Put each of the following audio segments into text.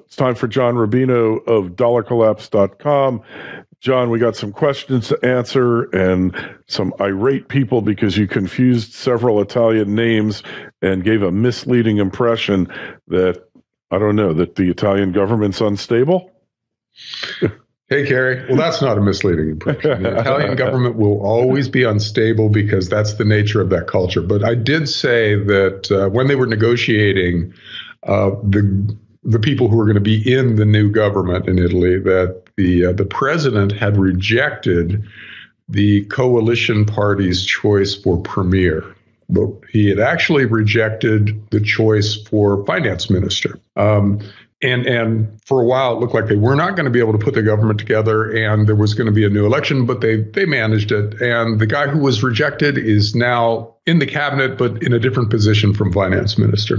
It's time for John Rubino of dollarcollapse.com. John, we got some questions to answer and some irate people because you confused several Italian names and gave a misleading impression that, I don't know, that the Italian government's unstable? Hey, Kerry. Well, that's not a misleading impression. The Italian government will always be unstable because that's the nature of that culture. But I did say that when they were negotiating the people who were going to be in the new government in Italy, that the president had rejected the coalition party's choice for premier. But he had actually rejected the choice for finance minister. And for a while, it looked like they were not going to be able to put the government together, and there was going to be a new election, but they managed it. And the guy who was rejected is now in the cabinet, but in a different position from finance minister.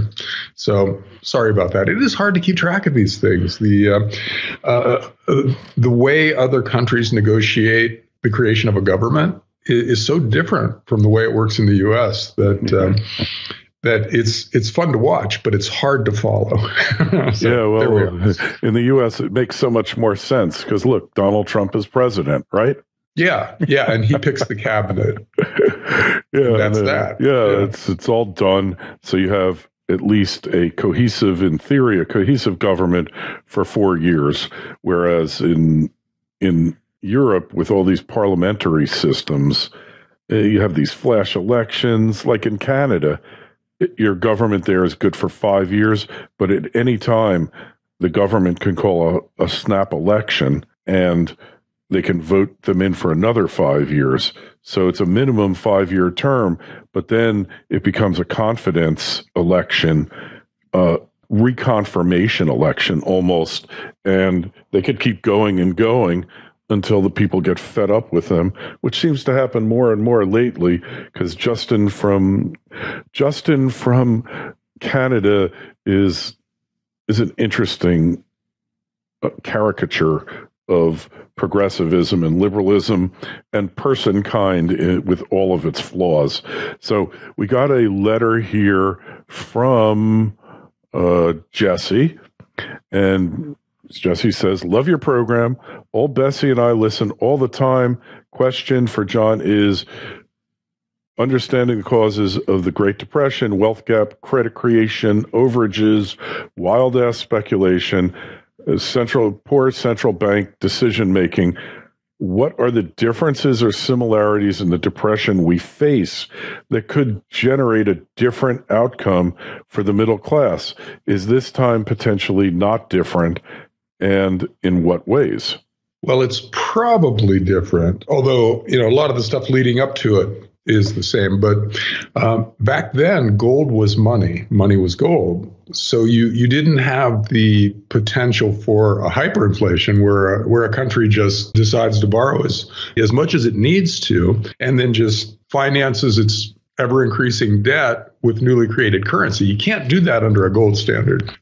So sorry about that. It is hard to keep track of these things. The way other countries negotiate the creation of a government is so different from the way it works in the U.S. that it's fun to watch, but it's hard to follow. In the U.S., it makes so much more sense because, look, Donald Trump is president, right? Yeah, and he picks the cabinet. That's that. It's all done. So you have at least in theory, a cohesive government for 4 years, whereas in Europe, with all these parliamentary systems, you have these flash elections, like in Canada. Your government there is good for 5 years, but at any time, the government can call a snap election and they can vote them in for another 5 years. So it's a minimum 5-year term, but then it becomes a confidence election, reconfirmation election almost, and they could keep going and going until the people get fed up with them, which seems to happen more and more lately, because Justin from Canada is an interesting caricature of progressivism and liberalism and person kind with all of its flaws. So we got a letter here from Jesse, and Jesse says, love your program. Old Bessie and I listen all the time. Question for John is, understanding the causes of the Great Depression, wealth gap, credit creation, overages, wild-ass speculation, poor central bank decision-making. What are the differences or similarities in the Depression we face that could generate a different outcome for the middle class? Is this time potentially not different? And in what ways? Well, it's probably different, although, a lot of the stuff leading up to it is the same. But back then, gold was money. Money was gold. So you didn't have the potential for a hyperinflation where a country just decides to borrow as much as it needs to and then just finances its ever-increasing debt with newly created currency. You can't do that under a gold standard.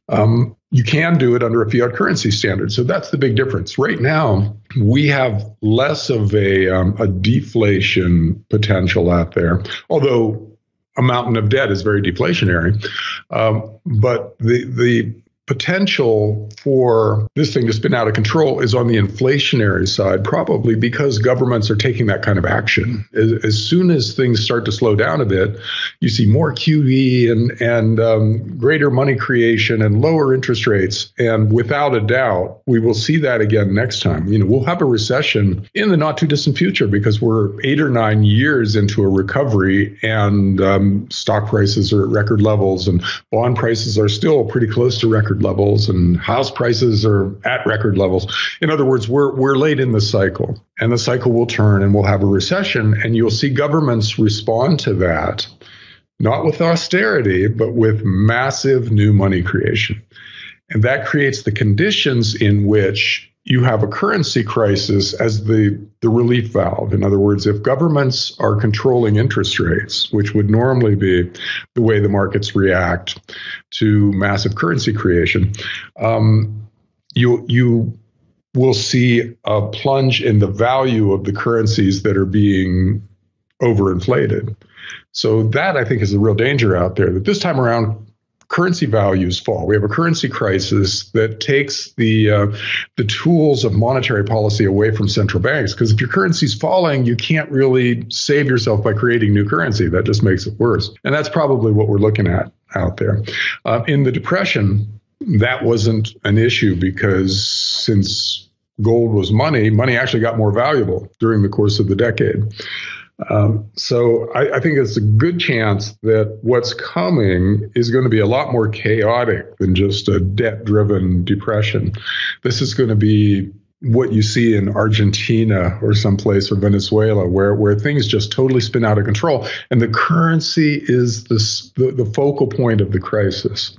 You can do it under a fiat currency standard. So that's the big difference. Right now, we have less of a deflation potential out there, although a mountain of debt is very deflationary. But the potential for this thing to spin out of control is on the inflationary side, probably because governments are taking that kind of action. As soon as things start to slow down a bit, you see more QE and greater money creation and lower interest rates. And without a doubt, we will see that again next time. We'll have a recession in the not too distant future because we're 8 or 9 years into a recovery and stock prices are at record levels and bond prices are still pretty close to record levels and house prices are at record levels. In other words, we're late in the cycle and the cycle will turn and we'll have a recession, and you'll see governments respond to that, not with austerity, but with massive new money creation. And that creates the conditions in which you have a currency crisis as the relief valve. In other words, if governments are controlling interest rates, which would normally be the way the markets react to massive currency creation, you will see a plunge in the value of the currencies that are being overinflated. So that, I think, is the real danger out there, that this time around, currency values fall. We have a currency crisis that takes the tools of monetary policy away from central banks. Because if your currency's falling, you can't really save yourself by creating new currency. That just makes it worse. And that's probably what we're looking at out there. In the Depression, that wasn't an issue because since gold was money actually got more valuable during the course of the decade. So I think it's a good chance that what's coming is going to be a lot more chaotic than just a debt-driven depression. This is going to be what you see in Argentina or someplace, or Venezuela, where things just totally spin out of control. And the currency is the focal point of the crisis,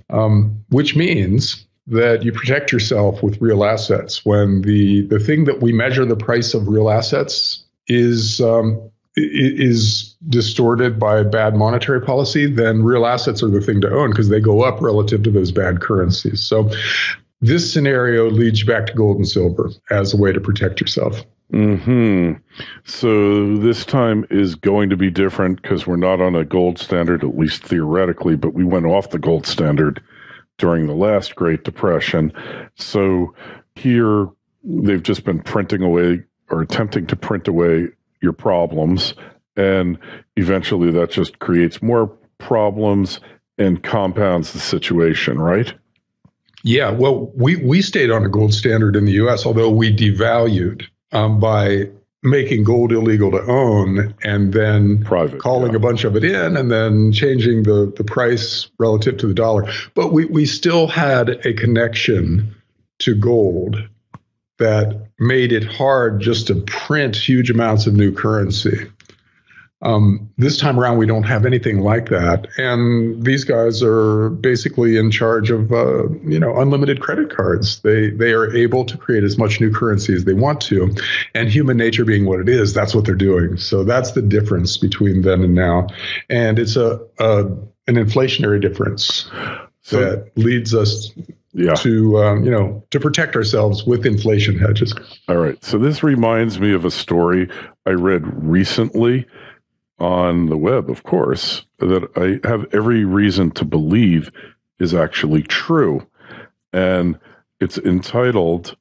which means that you protect yourself with real assets. When the thing that we measure the price of real assets is distorted by bad monetary policy, then real assets are the thing to own because they go up relative to those bad currencies. So this scenario leads you back to gold and silver as a way to protect yourself. So this time is going to be different because we're not on a gold standard, at least theoretically, but we went off the gold standard during the last Great Depression. So here they've just been printing away or attempting to print away your problems, and eventually that just creates more problems and compounds the situation, right? Yeah, well, we stayed on a gold standard in the U.S., although we devalued by making gold illegal to own and then calling a bunch of it in and then changing the price relative to the dollar. But we still had a connection to gold that made it hard just to print huge amounts of new currency. This time around, we don't have anything like that. And these guys are basically in charge of, unlimited credit cards. They are able to create as much new currency as they want to. And human nature being what it is, that's what they're doing. So that's the difference between then and now. And it's an inflationary difference that leads us to protect ourselves with inflation hedges. All right. So this reminds me of a story I read recently on the web, of course, that I have every reason to believe is actually true. And it's entitled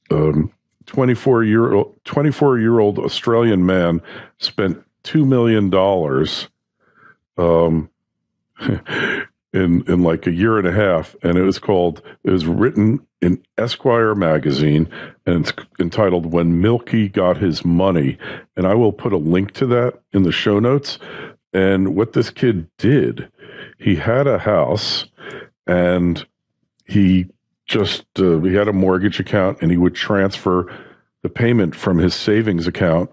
24-year-old Australian man spent $2 million in like a year and a half, and it was written in Esquire magazine, and it's entitled When Milky Got His Money. And I will put a link to that in the show notes. And what this kid did, he had a house, and he had a mortgage account, and he would transfer the payment from his savings account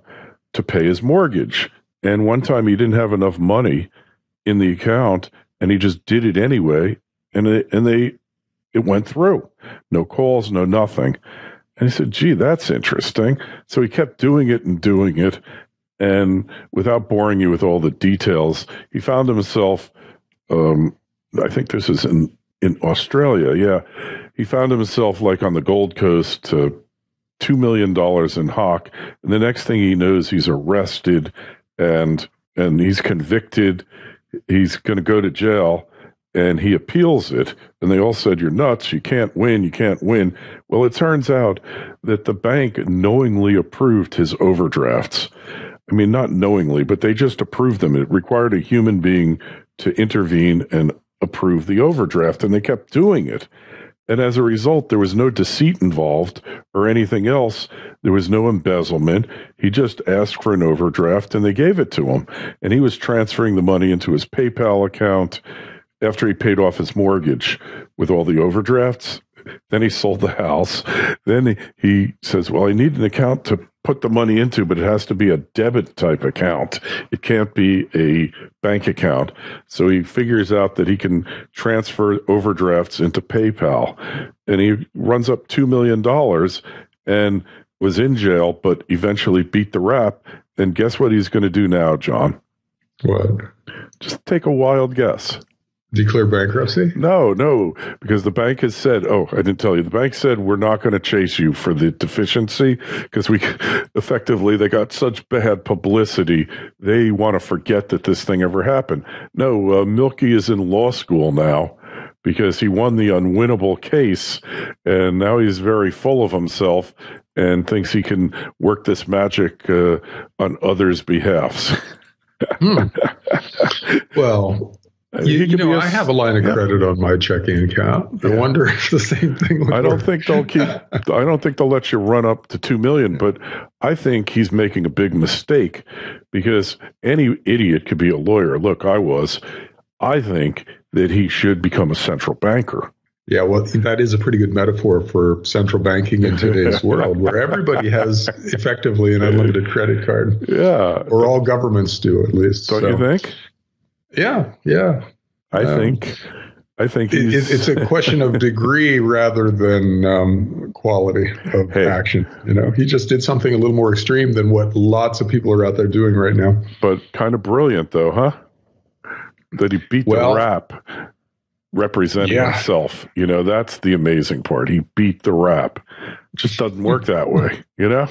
to pay his mortgage. And one time he didn't have enough money in the account, and he just did it anyway, and it went through. No calls, no nothing. And he said, gee, that's interesting. So he kept doing it, and without boring you with all the details, he found himself, I think this is in Australia, yeah. He found himself like on the Gold Coast, $2 million in hock, and the next thing he knows, he's arrested, and he's convicted. He's going to go to jail, and he appeals it. And they all said, you're nuts. You can't win. Well, it turns out that the bank knowingly approved his overdrafts. I mean, not knowingly, but they just approved them. It required a human being to intervene and approve the overdraft, and they kept doing it. And as a result, there was no deceit involved or anything else. There was no embezzlement. He just asked for an overdraft, and they gave it to him. And he was transferring the money into his PayPal account after he paid off his mortgage with all the overdrafts. Then he sold the house. Then he says, well, I need an account to put the money into, but it has to be a debit type account. It can't be a bank account. So he figures out that he can transfer overdrafts into PayPal, and he runs up $2 million and was in jail, but eventually beat the rap. And guess what he's going to do now, John? What? Just take a wild guess. Declare bankruptcy? No, because the bank has said, I didn't tell you, the bank said we're not going to chase you for the deficiency because they got such bad publicity. They want to forget that this thing ever happened. No, Milky is in law school now, because he won the unwinnable case, and now he's very full of himself and thinks he can work this magic on others' behalfs. Well, you know, I have a line of credit on my checking account. I wonder if the same thing would I don't think they'll let you run up to $2 million, but I think he's making a big mistake, because any idiot could be a lawyer. Look, I think that he should become a central banker. Yeah, well, that is a pretty good metaphor for central banking in today's world, where everybody has effectively an unlimited credit card. Yeah. Or all governments do, at least. Don't you think? Yeah. I think it's a question of degree rather than quality of action. You know, he just did something a little more extreme than what lots of people are out there doing right now. But kind of brilliant, though, huh? That he beat the rap representing himself. You know, that's the amazing part. He beat the rap. It just doesn't work that way, you know?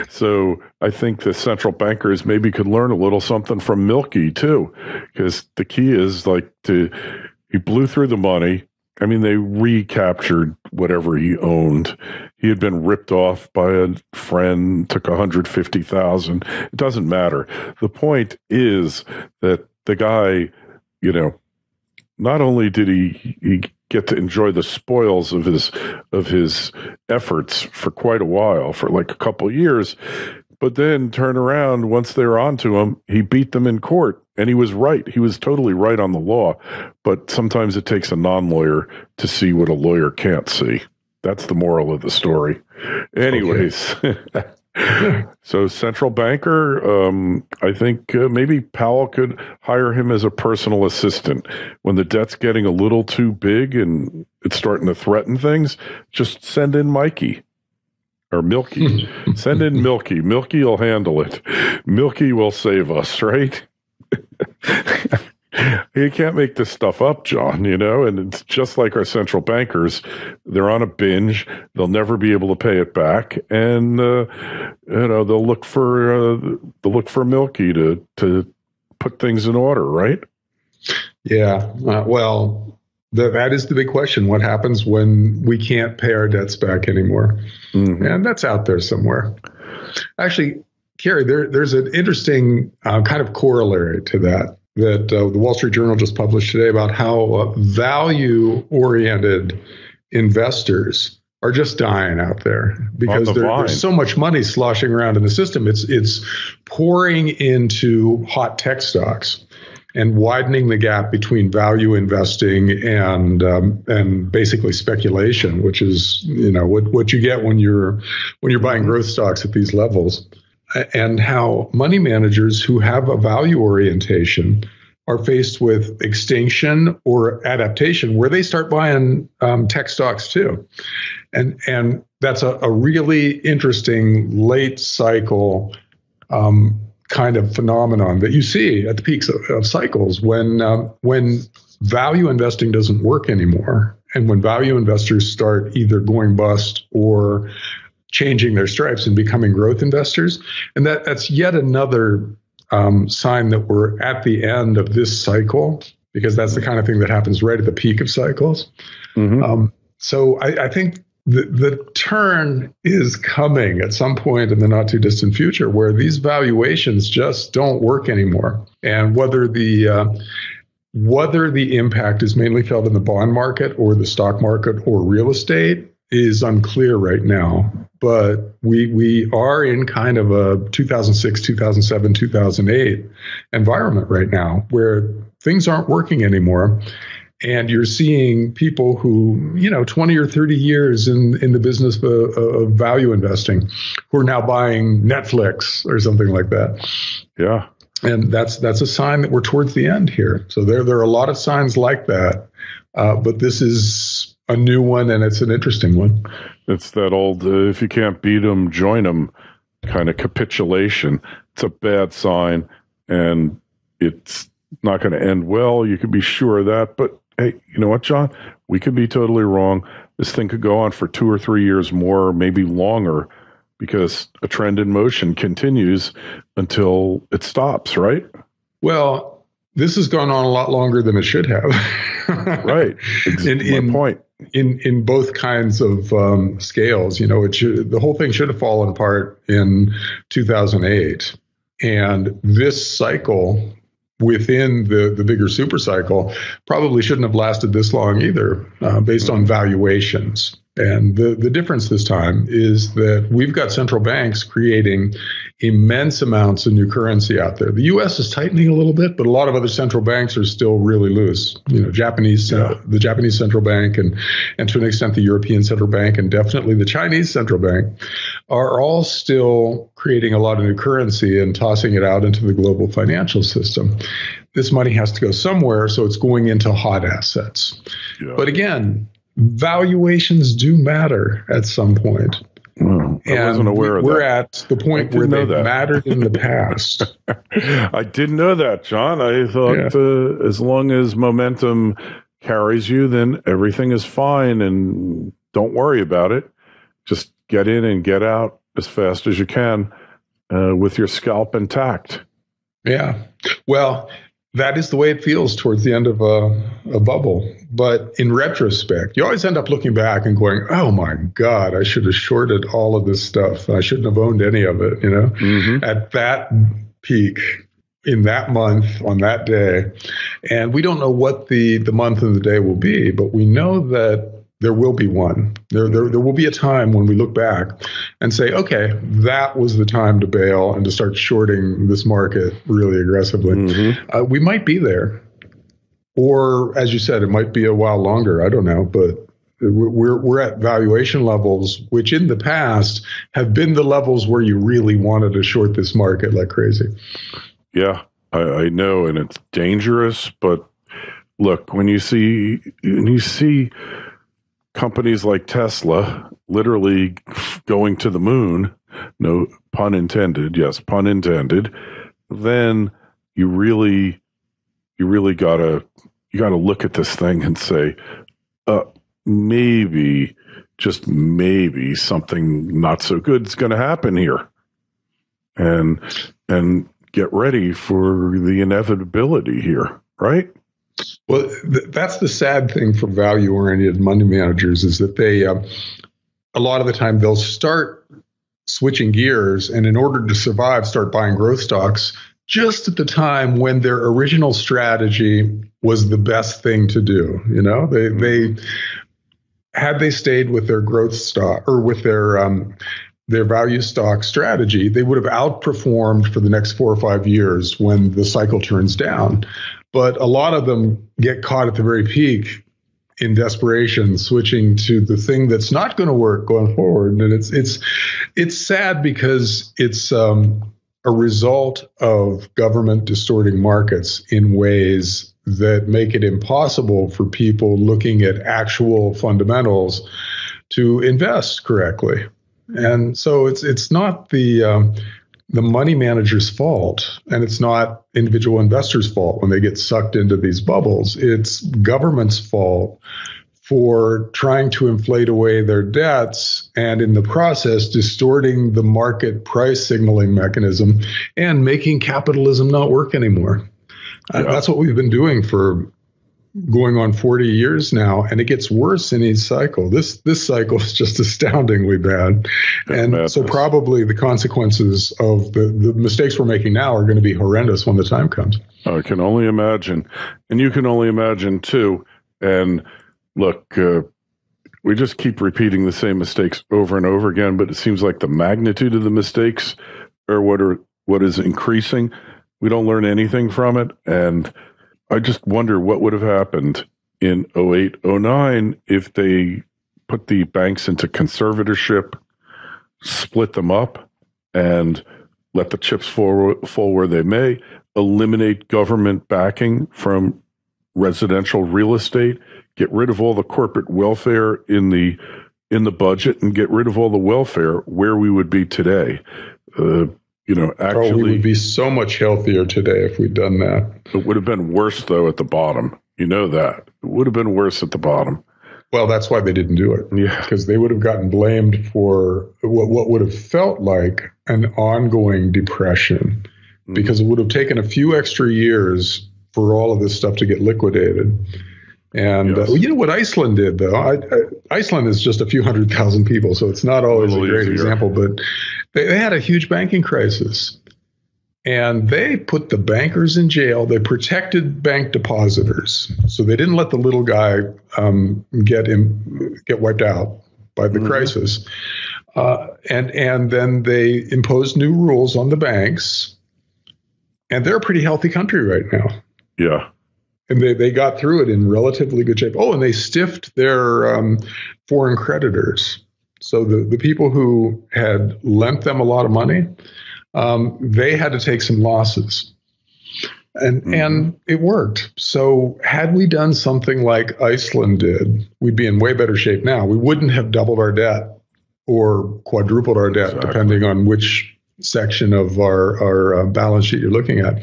So I think the central bankers maybe could learn a little something from Milky too, because the key is he blew through the money. I mean, they recaptured whatever he owned. He had been ripped off by a friend, took $150,000. It doesn't matter. The point is that the guy, you know, not only did he get to enjoy the spoils of his efforts for quite a while, for like a couple of years, but then turn around once they were onto him, he beat them in court, and he was right. He was totally right on the law. But sometimes it takes a non-lawyer to see what a lawyer can't see. That's the moral of the story. Anyways. Okay. So central banker, I think maybe Powell could hire him as a personal assistant. When the debt's getting a little too big and it's starting to threaten things, just send in Mikey or Milky. Send in Milky. Milky will handle it. Milky will save us, right? You can't make this stuff up, John, you know, and it's just like our central bankers. They're on a binge. They'll never be able to pay it back. And, you know, they'll look for Milky to put things in order, right? Yeah. Well, that is the big question. What happens when we can't pay our debts back anymore? Mm-hmm. And that's out there somewhere. Actually, Kerry, there's an interesting kind of corollary to that the Wall Street Journal just published today about how value-oriented investors are just dying out there because there's so much money sloshing around in the system. It's pouring into hot tech stocks and widening the gap between value investing and basically speculation, which is, you know, what you get when you're buying growth stocks at these levels. And how money managers who have a value orientation are faced with extinction or adaptation, where they start buying tech stocks too. And that's a really interesting late cycle kind of phenomenon that you see at the peaks of cycles when value investing doesn't work anymore, and when value investors start either going bust or changing their stripes and becoming growth investors. And that's yet another sign that we're at the end of this cycle, because that's the kind of thing that happens right at the peak of cycles. Mm-hmm. So I think the turn is coming at some point in the not too distant future where these valuations just don't work anymore. And whether the impact is mainly felt in the bond market or the stock market or real estate is unclear right now. But we are in kind of a 2006, 2007, 2008 environment right now where things aren't working anymore. And you're seeing people who, 20 or 30 years in the business of value investing who are now buying Netflix or something like that. Yeah. And that's a sign that we're towards the end here. So there are a lot of signs like that. But this is a new one, and it's an interesting one. It's that old, if you can't beat them, join them kind of capitulation. It's a bad sign, and it's not going to end well. You can be sure of that. But hey, you know what, John? We could be totally wrong. This thing could go on for 2 or 3 years more, maybe longer, because a trend in motion continues until it stops, right? Well, this has gone on a lot longer than it should have. Right. My point. In both kinds of scales, the whole thing should have fallen apart in 2008. And this cycle within the bigger super cycle probably shouldn't have lasted this long either, based on valuations. And the difference this time is that we've got central banks creating immense amounts of new currency out there. The U.S. is tightening a little bit, but a lot of other central banks are still really loose. The Japanese central bank and to an extent the European central bank and definitely the Chinese central bank are all still creating a lot of new currency and tossing it out into the global financial system. This money has to go somewhere, so it's going into hot assets. Yeah. But again, valuations do matter at some point. Well, I wasn't aware of that. We're at the point where they've mattered in the past. I didn't know that, John. I thought as long as momentum carries you, then everything is fine and don't worry about it. Just get in and get out as fast as you can with your scalp intact. Yeah. Well, that is the way it feels towards the end of a bubble. But in retrospect, you always end up looking back and going, oh, my God, I should have shorted all of this stuff. I shouldn't have owned any of it, at that peak in that month on that day. And we don't know what the month and the day will be, but we know that there will be one. There will be a time when we look back and say, okay, that was the time to bail and to start shorting this market really aggressively. We might be there. Or, as you said, it might be a while longer. I don't know. But we're at valuation levels, which in the past have been the levels where you really wanted to short this market like crazy. Yeah, I know. And it's dangerous. But look, when you see companies like Tesla literally going to the moon, no pun intended, yes, pun intended, then you really gotta look at this thing and say, maybe, just maybe something not so good is going to happen here, and get ready for the inevitability here, right? Well, that's the sad thing for value-oriented money managers is that they, a lot of the time, they'll start switching gears and in order to survive, start buying growth stocks just at the time when their original strategy was the best thing to do. They had they stayed with their growth stock or with their value stock strategy, they would have outperformed for the next 4 or 5 years when the cycle turns down. But a lot of them get caught at the very peak in desperation, switching to the thing that's not going to work going forward. And it's sad because it's a result of government distorting markets in ways that make it impossible for people looking at actual fundamentals to invest correctly. And so it's not the money manager's fault, and it's not individual investors' fault when they get sucked into these bubbles. It's government's fault for trying to inflate away their debts and in the process distorting the market price signaling mechanism and making capitalism not work anymore. Yeah. That's what we've been doing for going on 40 years now, and it gets worse in each cycle. This cycle is just astoundingly bad. And so probably the consequences of the mistakes we're making now are going to be horrendous when the time comes. I can only imagine. And you can only imagine too. And look, we just keep repeating the same mistakes over and over again, but it seems like the magnitude of the mistakes are what is increasing. We don't learn anything from it. And I just wonder what would have happened in 08, 09 if they put the banks into conservatorship, split them up, and let the chips fall where they may, eliminate government backing from residential real estate, get rid of all the corporate welfare in the budget, and get rid of all the welfare, where we would be today. Actually, we would be so much healthier today if we'd done that. It would have been worse, though, at the bottom. You know that. It would have been worse at the bottom. Well, that's why they didn't do it. Yeah. Because they would have gotten blamed for what would have felt like an ongoing depression. Because it would have taken a few extra years for all of this stuff to get liquidated. And Yes. you know what Iceland did, though? Iceland is just a few 100,000 people, so it's not always a great example, but they had a huge banking crisis. And they put the bankers in jail. They protected bank depositors. So they didn't let the little guy get wiped out by the crisis. And then they imposed new rules on the banks. And they're a pretty healthy country right now. Yeah. And they got through it in relatively good shape. Oh, and they stiffed their foreign creditors. So the people who had lent them a lot of money, they had to take some losses. And it worked. So had we done something like Iceland did, we'd be in way better shape now. We wouldn't have doubled our debt or quadrupled our debt, depending on which section of our balance sheet you're looking at.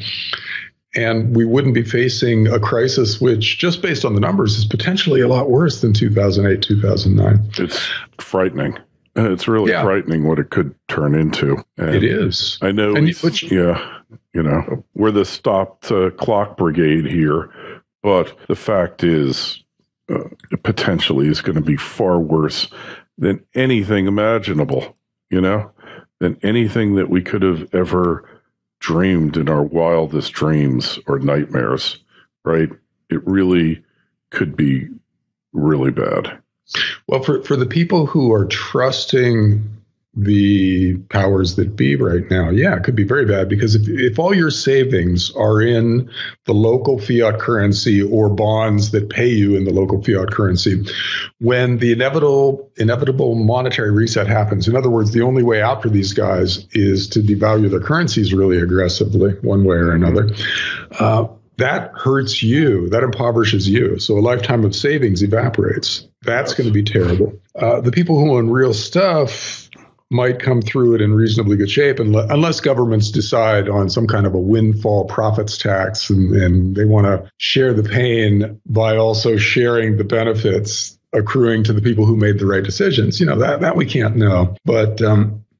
And we wouldn't be facing a crisis which, just based on the numbers, is potentially a lot worse than 2008, 2009. It's frightening. It's really frightening what it could turn into. And it is. I know. We're the stopped clock brigade here, but the fact is, it potentially is going to be far worse than anything imaginable, than anything that we could have ever dreamed in our wildest dreams or nightmares, right? It really could be really bad. Well, for the people who are trusting the powers that be right now, it could be very bad, because if all your savings are in the local fiat currency or bonds that pay you in the local fiat currency, when the inevitable monetary reset happens, in other words, the only way out for these guys is to devalue their currencies really aggressively, one way or another. That hurts you. That impoverishes you. So a lifetime of savings evaporates. That's going to be terrible. The people who own real stuff might come through it in reasonably good shape, unless governments decide on some kind of a windfall profits tax, and they want to share the pain by also sharing the benefits accruing to the people who made the right decisions. That we can't know. But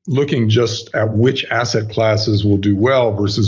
looking just at which asset classes will do well versus